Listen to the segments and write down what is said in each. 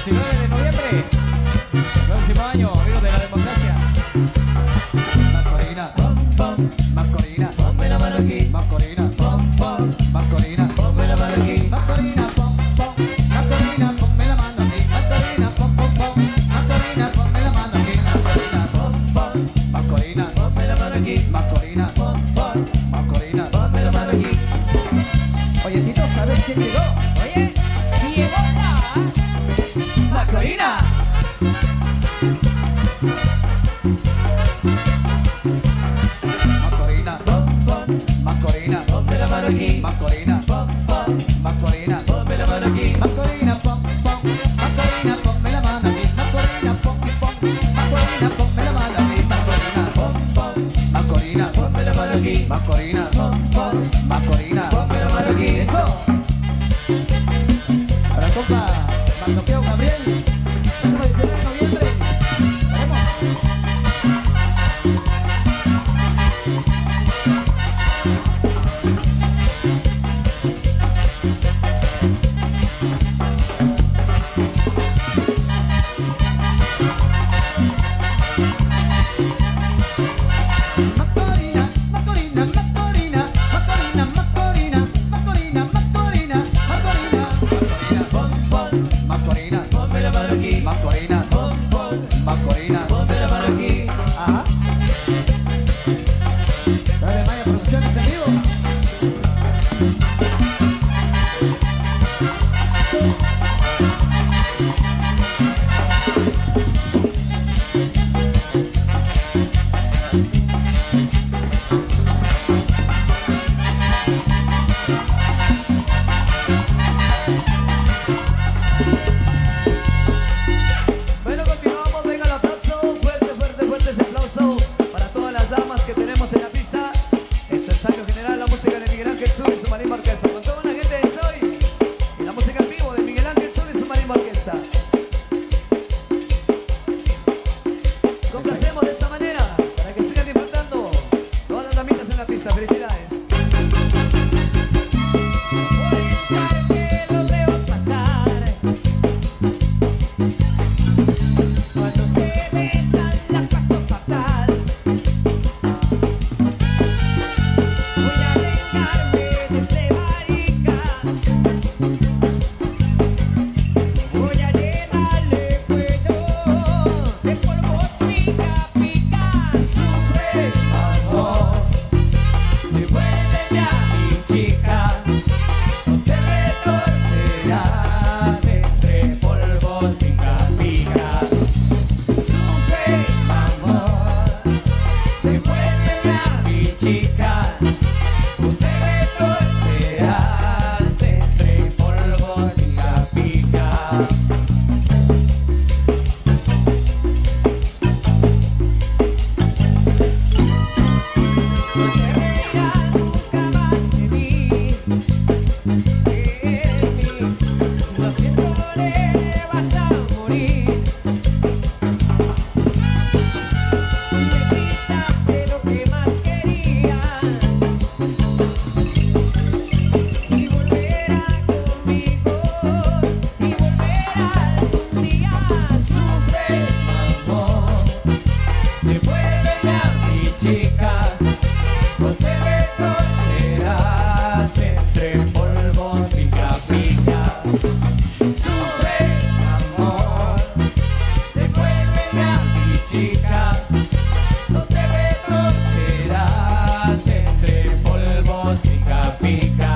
19 de noviembre, próximo año, amigos de la democracia. Macorina, pom, pom, Macorina, ponme la mano aquí. Macorina, pom, pom, Macorina, ponme la mano aquí. Macorina, pom, pom, Macorina, ponme la mano aquí. Macorina, pom, pom, pom, Macorina, ponme la mano aquí. Macorina, pom, pom, Macorina, ponme la mano aquí. Macorina, pom, pom, Macorina, ponme la mano aquí. Oye, Tito, ¿sabes quién llegó? Oye, llegó la Macorina. Macorina, pom, pom, Macorina, ponme la mano aquí. Macorina, pom, pom, Macorina, ponme la mano aquí. Macorina, pom, pom, Macorina, ponme la mano aquí. Macorina, pom, pom, Macorina, ponme la mano aquí. Macorina, pom, pom, Macorina, ponme la mano aquí. Macorina, pom, pom, Macorina, ponme la mano aquí. Eso. Para compa, Mardoqueo Gabriel. Próximo 19 de noviembre. Veremos. Macorina, Macorina, Macorina, Macorina, Macorina, Macorina, Macorina, Macorina, Macorina, pom, pom, Macorina, ponme la mano aquí. Macorina, pom, pom, Macorina, ponme la mano aquí. Ajá. Dale, Maya Producciones en vivo. Bueno, continuamos, venga el aplauso, fuerte, fuerte, fuerte ese aplauso para todas las damas que tenemos en la pista. Este ensayo general, la música de Miguel Ángel Sur y su marimba orquesta. Con toda la gente de Soy, y la música en vivo de Miguel Ángel Sur y su marimba orquesta. Complacemos de esta manera, para que sigan disfrutando todas las damitas en la pista. Felicidades. Cuando se besan la paso fatal. Voy a vengarme de ese marica. Voy a llevarle fuego de polvos pica pica. Sufre, amor, devuélveme a mi chica. No te retorcerás entre polvos pica pica. Sufre, amor, devuélveme a mi chica. No te retorcerás entre polvos pica pica. Ella nunca más de mí. Lo siento, le vas a morir. Me quitaste lo que más quería y volverá conmigo y volverá algún día. Sufre, amor, devuélveme a mi chica. No te retorcerás entre polvos pica pica. Sufre, amor, devuélveme a mi chica. No te retorcerás entre polvos pica pica.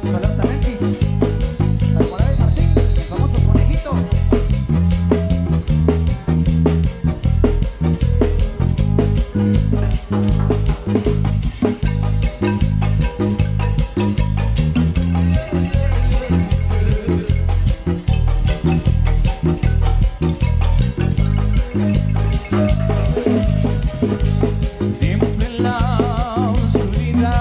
Saludos a Memphis, a Morales Martín, el famoso conejito. Siempre en la oscuridad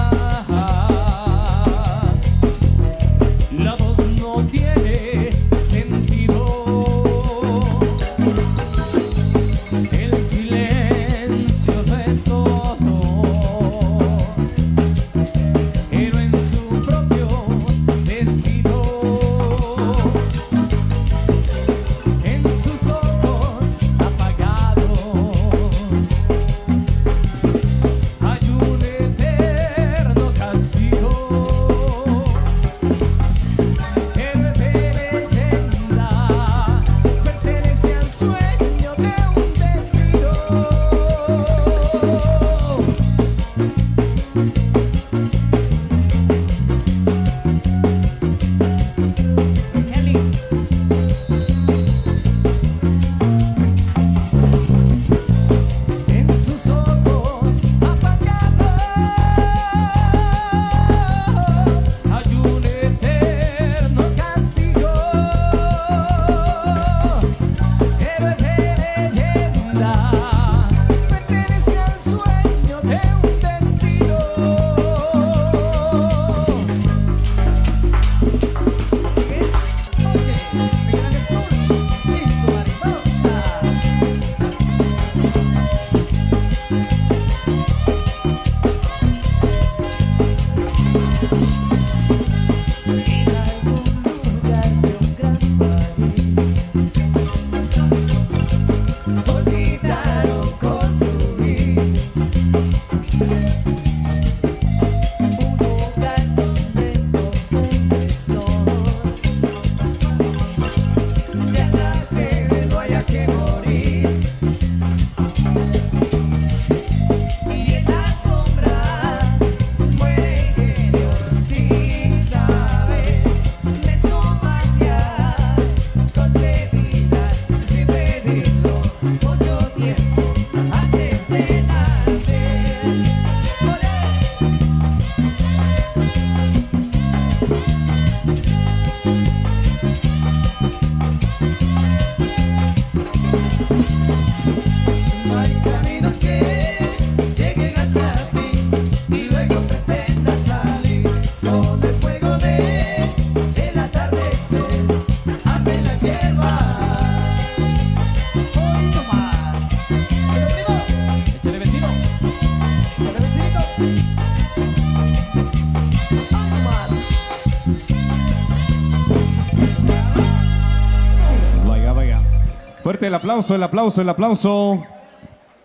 Fuerte el aplauso, el aplauso, el aplauso.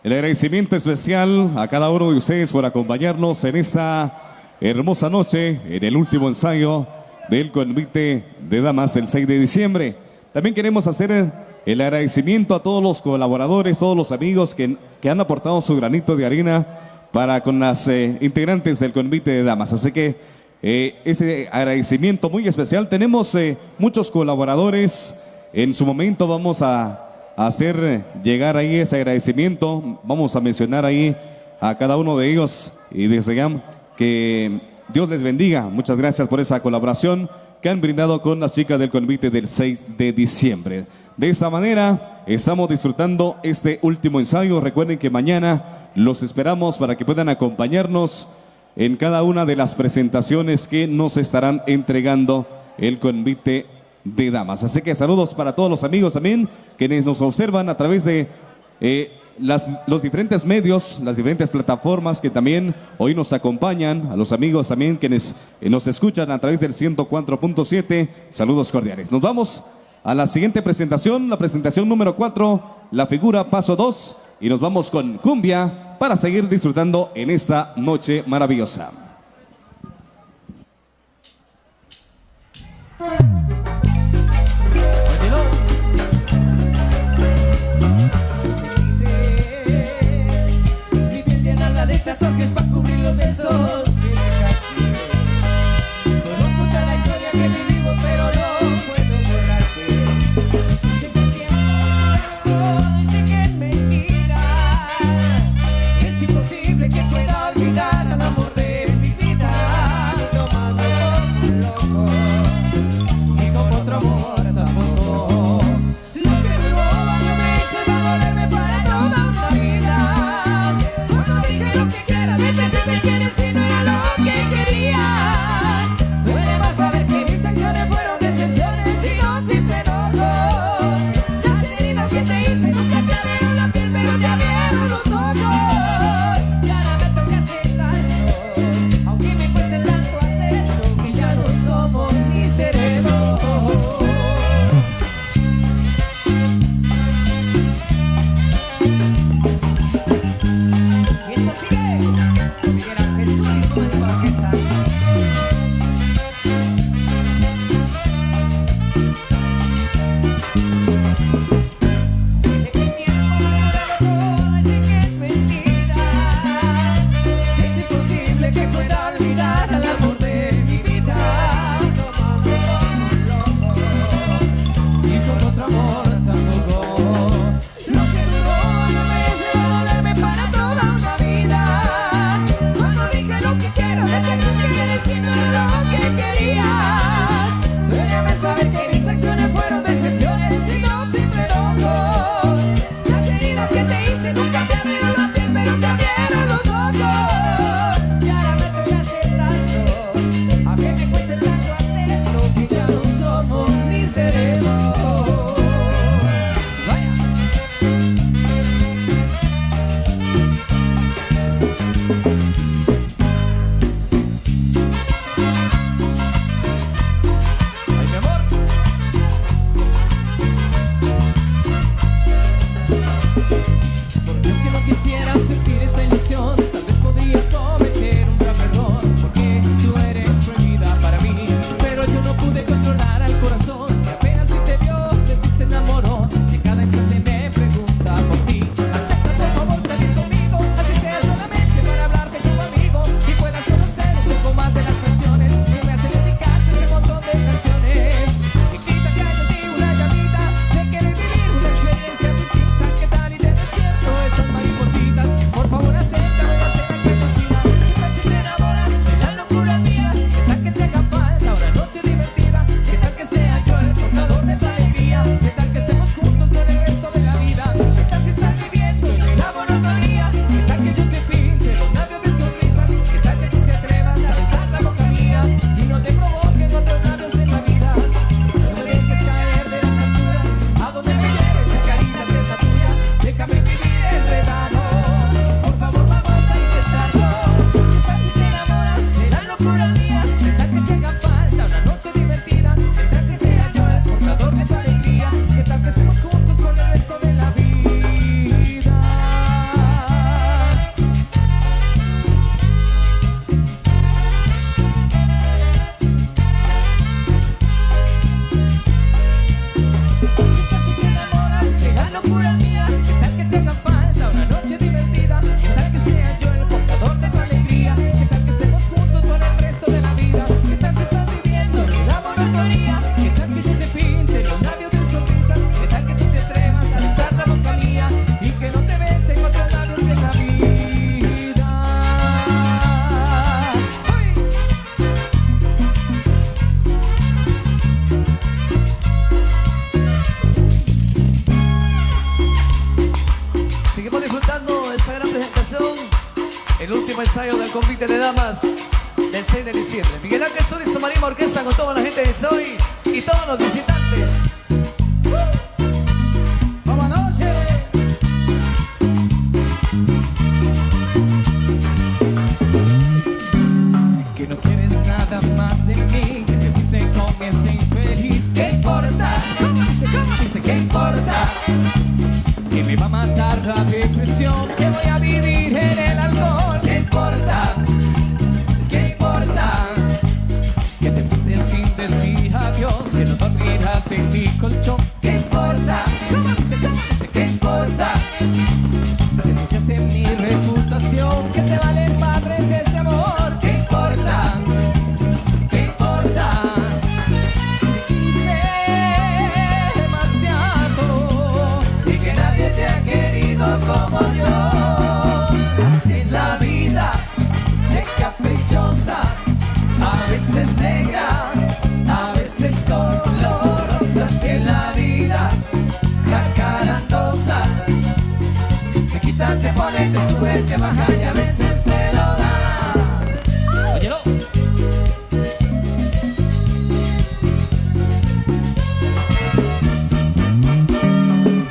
El agradecimiento especial a cada uno de ustedes por acompañarnos en esta hermosa noche, en el último ensayo del Convite de Damas el 6 de diciembre. También queremos hacer el agradecimiento a todos los colaboradores, todos los amigos que han aportado su granito de arena para con las integrantes del Convite de Damas. Así que ese agradecimiento muy especial. Tenemos muchos colaboradores. En su momento vamos a hacer llegar ahí ese agradecimiento. Vamos a mencionar ahí a cada uno de ellos y deseamos que Dios les bendiga. Muchas gracias por esa colaboración que han brindado con las chicas del Convite del 6 de diciembre. De esta manera estamos disfrutando este último ensayo. Recuerden que mañana los esperamos para que puedan acompañarnos en cada una de las presentaciones que nos estarán entregando el Convite de Damas. Así que saludos para todos los amigos también quienes nos observan a través de los diferentes medios, las diferentes plataformas que también hoy nos acompañan, a los amigos también quienes nos escuchan a través del 104.7. Saludos cordiales. Nos vamos a la siguiente presentación, la presentación número 4, la figura paso 2, y nos vamos con cumbia para seguir disfrutando en esta noche maravillosa. Mi piel llenarla de tatuajes para cubrir los besos. Conozco toda la historia que vivimos, pero no puedo borrarte. Sé que el tiempo dice que es mentira. Es imposible que pueda olvidar al amor de mi vida. Tomando un loco y como otro amor tampoco. Lo que me roba yo me hizo dolerme para toda una vida. Cuando dije lo que quiera, vete si me quieres y no era lo que quería. Duele más saber que mis acciones fueron decepciones y no simple enojo. Las heridas que te hice nunca te abrieron la piel, pero te abrieron los ojos. Y ahora me toca aceptarlo, aunque me cueste tanto hacerlo, que ya no somos ni seremos. Y esto sigue, Miguel Ángel Sur y su nueva orquesta. Sé que el tiempo dura todo, sé que es mentira. Es imposible que pueda olvidar al amor de mi vida. Tomando como un loco y con otro amor tampoco. Lo que duró no me hizo dolerme para toda una vida. Cuando dije lo que quiero, vete si me quieres y no era lo que quería. Déjame saber que mis acciones fueron decepciones y no simple enojo. Las heridas que te hice nunca te abrieron la piel, pero te abrieron los ojos. Y ahora me toca aceptarlo, a que me cueste tanto hacerlo, que ya no somos ni seremos. Vaya. Ay, mi amor. Porque es que no quisiera sentir esta ilusión. Tal vez podría cometer un grave error, porque tú eres prohibida para mí. Pero yo no pude controlar al corazón, que apenas si te vio, de ti se enamoró. Que cada instante me pregunta por ti. Acepta por favor salir conmigo, así sea solamente para hablar de tu amigo y puedas conocer un poco más de las canciones que me hacen dedicarte ese montón de canciones. Y quita que hay de ti una llamita de querer vivir una experiencia distinta. ¿Qué tal y te despierto esas maripositas? Por favor acéptame la cena que cocina. ¿Qué tal si te enamoras de las locuras mías? ¿Qué tal que te haga falta una noche divertida? ¿Qué tal que sea yo el portador de tu alegría? ¿Qué tal que estemos juntos por el resto de la vida? ¿Qué tal si estás viviendo en la monotonía? ¿Qué tal que yo te pinte los labios de sonrisas? ¿Qué tal que tú te atrevas a besar la boca mía y no te provoquen otros labios en la vida? No me dejes caer de las alturas, a donde me lleves la carita que es la tuya. Déjame vivir el regalo, por favor vamos a intentarlo. ¿Qué tal si te enamoras de las locuras mías? ¿Qué tal que te haga falta una noche divertida? ¿Qué tal que sea yo el portador de tu alegría? ¿Qué tal que estemos juntos por el resto de más del 6 de diciembre. Miguel Ángel Sur y su Marima Orquesta con toda la gente de Soy y todos los visitantes. ¡Vámonos! Que no quieres nada más de mí, que te fuiste con ese infeliz. ¿Qué importa? ¿Cómo dice? ¿Cómo dice? ¿Qué importa? Que me va a matar la depresión, que voy a vivir en el alcohol. ¿Qué importa? ¿Qué importa? Que te fuiste sin decir adiós, que no dormirás en mi colchón. ¿Qué importa? ¿Cómo dice? ¿Cómo dice? ¿Qué importa? Deshaces mi reputación, que te valen padres este amor. ¿Qué importa? ¿Qué importa? Te quise demasiado Y que nadie te ha querido como yo. Así es la vida, es caprichosa, a veces negra, a veces colorosa. Así es la vida, jacarandosa. Te quita, te pone, te sube, te baja y a veces te lo da. Óyelo.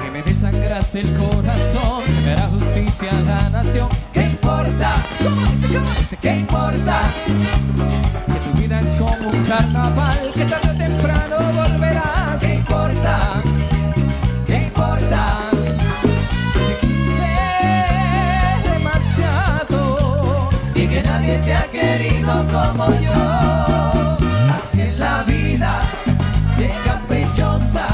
Que me desangraste el corazón, que hará justicia a la nación. ¿Qué importa? ¿Cómo dice? ¿Cómo dice? ¿Qué importa? Que tu vida es como un carnaval, que tarde o temprano volverás. ¿Qué importa? ¿Qué importa? Te quise demasiado Y que nadie te ha querido como yo. Así es la vida, bien caprichosa,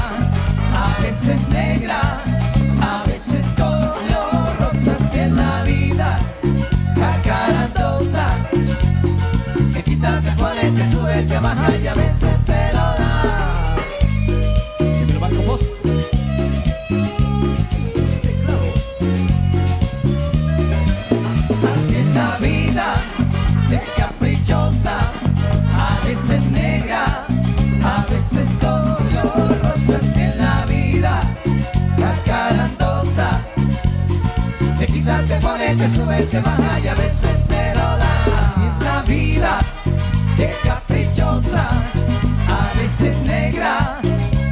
a veces negra, a veces color rosa. Así es la vida, jacarandosa. Te quita, te pone, te sube, te baja y a veces te lo da. que me lo va con vos. Sus teclados. Así es la vida, de caprichosa, a veces negra, a veces color rosa. Así es la vida, jacarandosa. Te quita, te pone, te sube, te baja y a veces te lo da. Así es la vida, de caprichosa, a veces negra,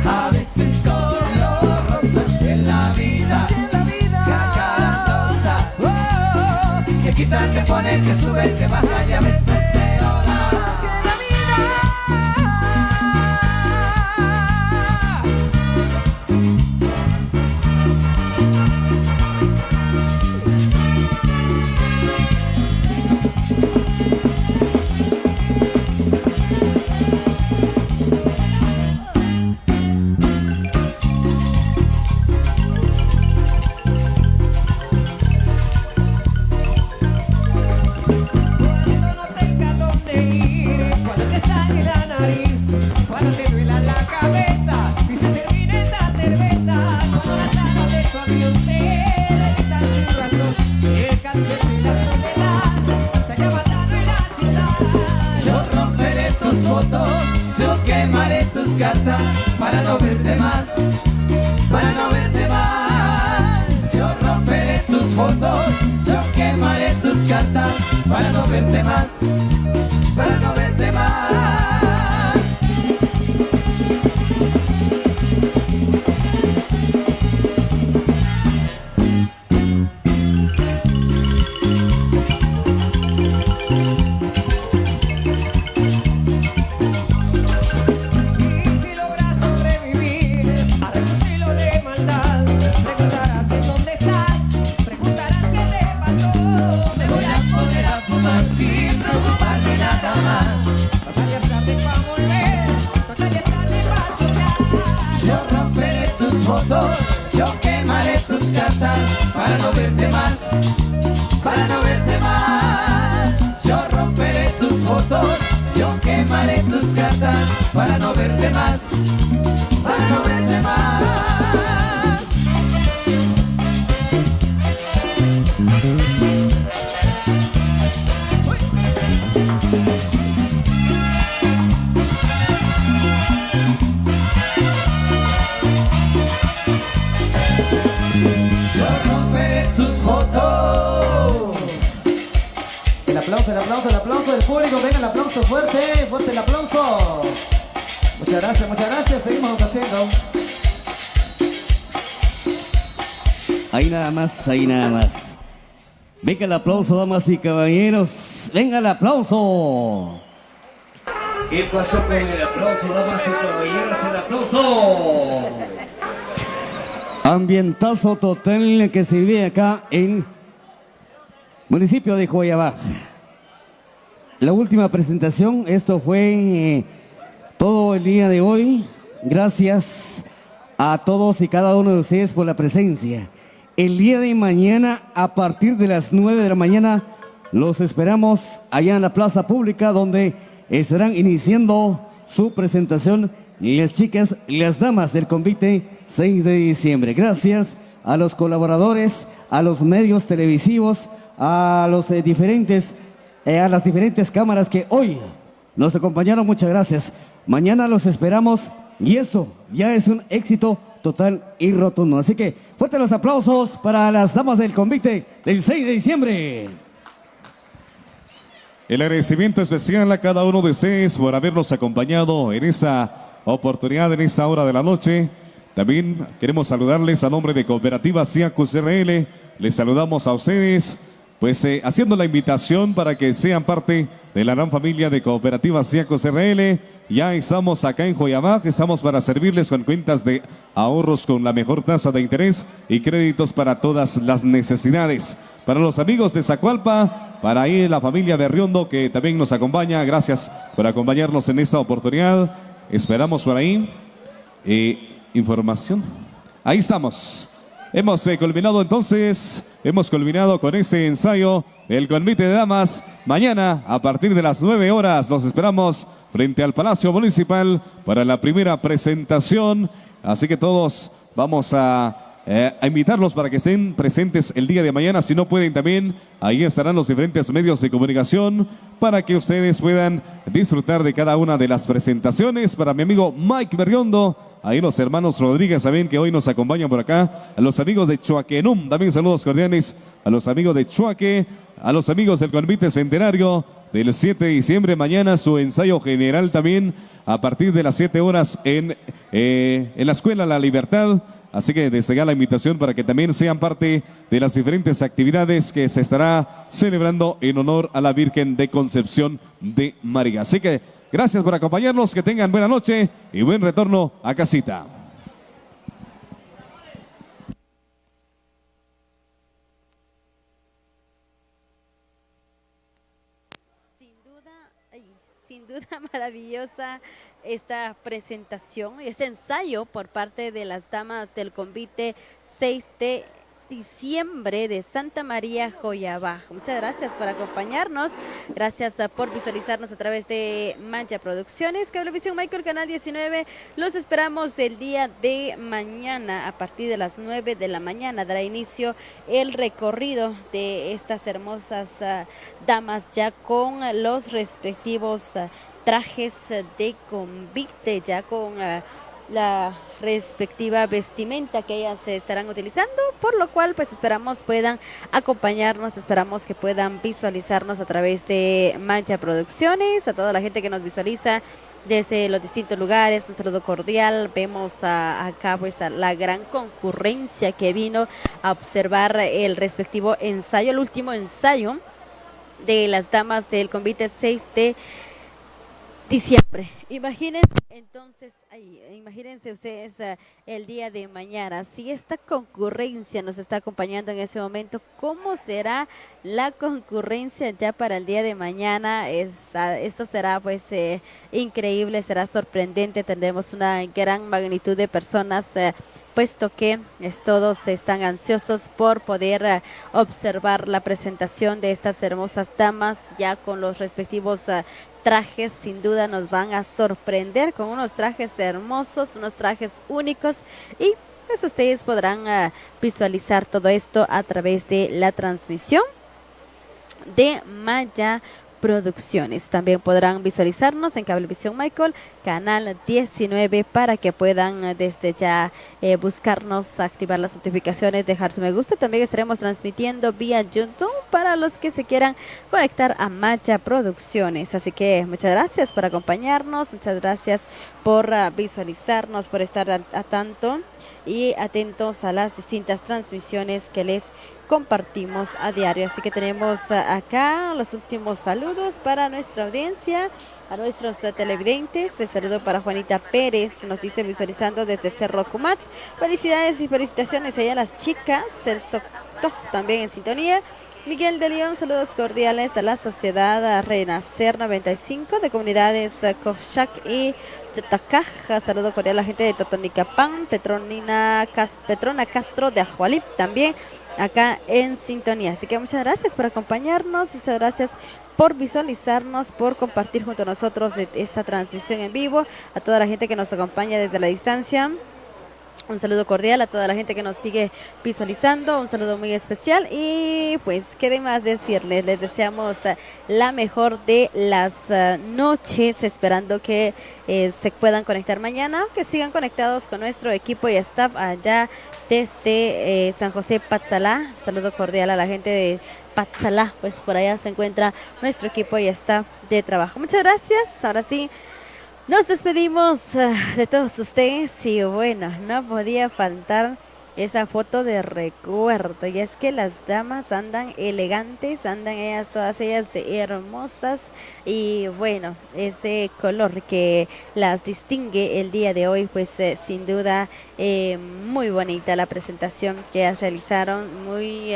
a veces color rosa. Así es la vida, jacarandosa. Te quita, te pone, te sube, te baja y a veces te lo da. Así es la vida. Cuando no tenga dónde ir, cuando te sale la nariz, cuando te duela la cabeza y se termine esta cerveza, como la sala de tu avión se levita sin razón, y el cáncer y la soledad te acaba matando en la ciudad. Yo romperé tus fotos, yo quemaré tus cartas para no verte más, para no verte más. Yo romperé tus fotos, yo quemaré tus cartas para no verte más, para no verte más. Y si logras sobrevivir a tu hilo de maldad, preguntarás en dónde estás, preguntarás qué te pasó. Me voy a poner a fumar sin preocuparme nada más. Total ya es tarde para volver, total ya es tarde para soñar. Yo romperé tus fotos, yo quemaré tus cartas para no verte más, para no verte más. Yo romperé tus fotos, yo quemaré tus cartas para no verte más, para no verte más. El aplauso, el aplauso, el aplauso. chicos, venga el aplauso fuerte, fuerte el aplauso. Muchas gracias, seguimos haciendo. Ahí nada más, ahí nada más. Venga el aplauso, damas y caballeros. Venga el aplauso. ¿Qué pasó con el aplauso, damas y caballeros? El aplauso. Ambientazo total que se vive acá en municipio de Joyabaj. La última presentación, esto fue todo el día de hoy. Gracias a todos y cada uno de ustedes por la presencia. El día de mañana, a partir de las 9 de la mañana, los esperamos allá en la plaza pública, donde estarán iniciando su presentación las chicas, las damas del convite 6 de diciembre. Gracias a los colaboradores, a los medios televisivos, a los a las diferentes cámaras que hoy nos acompañaron. Muchas gracias. Mañana los esperamos y esto ya es un éxito total y rotundo. Así que fuertes los aplausos para las damas del convite del 6 de diciembre. El agradecimiento especial a cada uno de ustedes por habernos acompañado en esta oportunidad, en esta hora de la noche. También queremos saludarles a nombre de Cooperativa Siacus RL. Les saludamos a ustedes, pues haciendo la invitación para que sean parte de la gran familia de Cooperativa Siacus RL. Ya estamos acá en Joyabaj, estamos para servirles con cuentas de ahorros con la mejor tasa de interés y créditos para todas las necesidades. Para los amigos de Zacualpa, para ahí la familia Berriondo que también nos acompaña, gracias por acompañarnos en esta oportunidad. Esperamos por ahí información. Ahí estamos. Hemos culminado entonces, hemos culminado con este ensayo del convite de damas. Mañana a partir de las 9 horas los esperamos frente al Palacio Municipal para la primera presentación. Así que todos vamos a invitarlos para que estén presentes el día de mañana. Si no pueden también, ahí estarán los diferentes medios de comunicación para que ustedes puedan disfrutar de cada una de las presentaciones. Para mi amigo Mike Berriondo, ahí los hermanos Rodríguez también que hoy nos acompañan por acá. A los amigos de Chuaquenum, también saludos cordiales. A los amigos de Chuaque, a los amigos del Convite Centenario del 7 de diciembre. Mañana su ensayo general también a partir de las 7 horas en la Escuela La Libertad. Así que desde ya la invitación para que también sean parte de las diferentes actividades que se estará celebrando en honor a la Virgen de Concepción de María. Así que gracias por acompañarnos, que tengan buena noche y buen retorno a casita. Sin duda maravillosa esta presentación, este ensayo por parte de las damas del convite 6 de diciembre de Santa María Joyabaj. Muchas gracias por acompañarnos, gracias por visualizarnos a través de Mancha Producciones, Cablevisión Michael, Canal 19. Los esperamos el día de mañana a partir de las 9 de la mañana. Dará inicio el recorrido de estas hermosas damas ya con los respectivos trajes de convite, ya con la respectiva vestimenta que ellas se estarán utilizando, por lo cual pues esperamos puedan acompañarnos, esperamos que puedan visualizarnos a través de Mancha Producciones. A toda la gente que nos visualiza desde los distintos lugares, un saludo cordial. Vemos acá pues a la gran concurrencia que vino a observar el respectivo ensayo, el último ensayo de las damas del convite 6 de diciembre. Imagínense entonces, imagínense ustedes el día de mañana, si esta concurrencia nos está acompañando en ese momento, ¿cómo será la concurrencia ya para el día de mañana? Esto será pues increíble, será sorprendente. Tendremos una gran magnitud de personas, puesto que todos están ansiosos por poder observar la presentación de estas hermosas damas ya con los respectivos trajes. Sin duda nos van a sorprender con unos trajes hermosos, unos trajes únicos, y pues ustedes podrán visualizar todo esto a través de la transmisión de Maya Producciones. También podrán visualizarnos en Cablevisión Michael, canal 19, para que puedan desde ya buscarnos, activar las notificaciones, dejar su me gusta. También estaremos transmitiendo vía YouTube para los que se quieran conectar a Maya Producciones. Así que muchas gracias por acompañarnos, muchas gracias por visualizarnos, por estar a tanto y atentos a las distintas transmisiones que les compartimos a diario. Así que tenemos acá los últimos saludos para nuestra audiencia, a nuestros televidentes. El saludo para Juanita Pérez, nos dice visualizando desde Cerro Cumats. Felicidades y felicitaciones allá a las chicas. El Soctoj también en sintonía. Miguel de León, saludos cordiales a la Sociedad Renacer 95 de comunidades Cochac y Chatacaja. Saludo cordial a la gente de Totonicapán, Petrona Castro de Ajualip también acá en sintonía. Así que muchas gracias por acompañarnos, muchas gracias por visualizarnos, por compartir junto a nosotros esta transmisión en vivo, a toda la gente que nos acompaña desde la distancia. Un saludo cordial a toda la gente que nos sigue visualizando, un saludo muy especial y pues qué de más decirles, les deseamos la mejor de las noches, esperando que se puedan conectar mañana, que sigan conectados con nuestro equipo y staff allá desde San José Patzalá. Saludo cordial a la gente de Patzalá, pues por allá se encuentra nuestro equipo y staff de trabajo. Muchas gracias, ahora sí. Nos despedimos de todos ustedes y bueno, no podía faltar esa foto de recuerdo, y es que las damas andan elegantes, andan ellas, todas ellas hermosas y bueno, ese color que las distingue el día de hoy, pues sin duda muy bonita la presentación que ellas realizaron, muy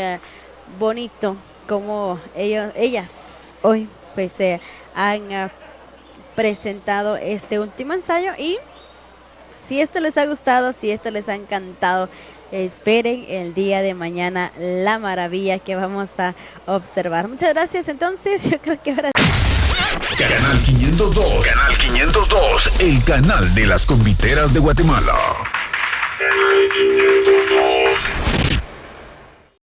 bonito como ellas hoy pues han presentado este último ensayo. Y si esto les ha gustado, si esto les ha encantado, esperen el día de mañana la maravilla que vamos a observar. Muchas gracias. Entonces yo creo que ahora Canal 502, Canal 502, el canal de las conviteras de Guatemala. Canal 502.